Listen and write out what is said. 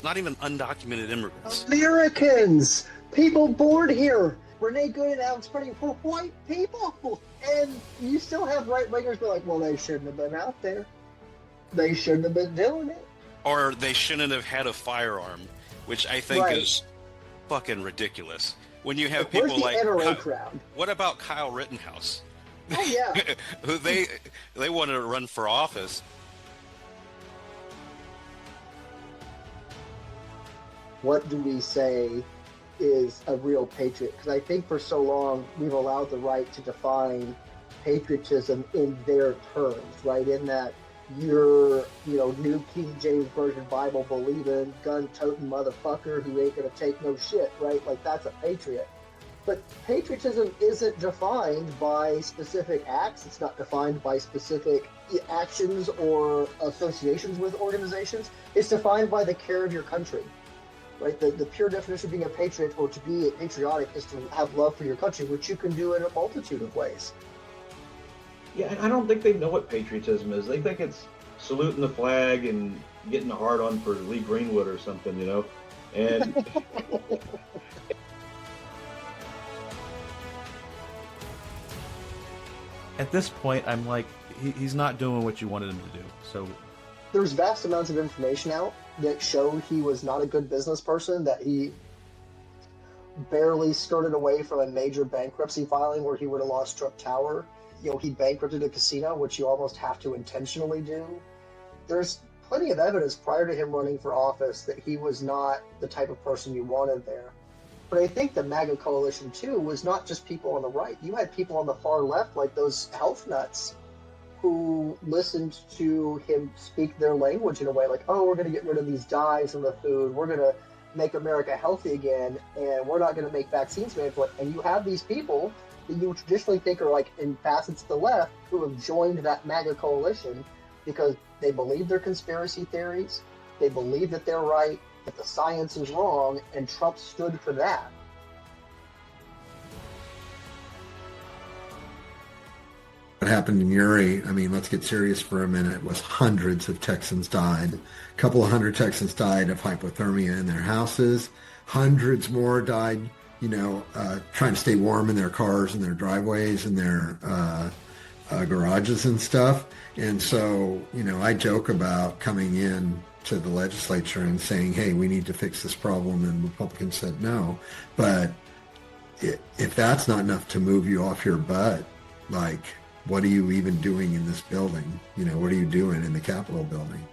not even undocumented immigrants. Americans, people born here. Renee Good spreading for white people, and you still have right wingers be like, well, they shouldn't have been out there. They shouldn't have been doing it. Or they shouldn't have had a firearm, which I think Right. is fucking ridiculous. When you have Where's people the like NRA crowd? what about Kyle Rittenhouse? Oh yeah. Who they wanted to run for office. What do we say is a real patriot? Because I think for so long we've allowed the right to define patriotism in their terms, right? In that you're, New King James Version Bible believing, gun toting motherfucker who ain't gonna take no shit, right? Like that's a patriot. But patriotism isn't defined by specific acts. It's not defined by specific actions or associations with organizations. It's defined by the care of your country. Right, the pure definition of being a patriot or to be patriotic is to have love for your country, which you can do in a multitude of ways. Yeah, and I don't think they know what patriotism is. They think it's saluting the flag and getting a hard on for Lee Greenwood or something, And At this point, I'm like, he's not doing what you wanted him to do. So there's vast amounts of information out that show he was not a good business person, that he barely skirted away from a major bankruptcy filing where he would have lost Trump Tower. He bankrupted a casino, which you almost have to intentionally do. There's plenty of evidence prior to him running for office that he was not the type of person you wanted there. But I think the MAGA coalition, too, was not just people on the right. You had people on the far left, like those health nuts, who listened to him speak their language in a way like, oh, we're going to get rid of these dyes in the food, we're going to make America healthy again, and we're not going to make vaccines mandatory. And you have these people that you traditionally think are like in facets to the left who have joined that MAGA coalition because they believe their conspiracy theories, they believe that they're right, that the science is wrong, and Trump stood for that. What happened in Uri, I mean, let's get serious for a minute, was hundreds of Texans died. A couple of hundred Texans died of hypothermia in their houses. Hundreds more died, trying to stay warm in their cars and their driveways and their garages and stuff. And so, I joke about coming in to the legislature and saying, hey, we need to fix this problem. And Republicans said no. But if that's not enough to move you off your butt, like, what are you even doing in this building? What are you doing in the Capitol building?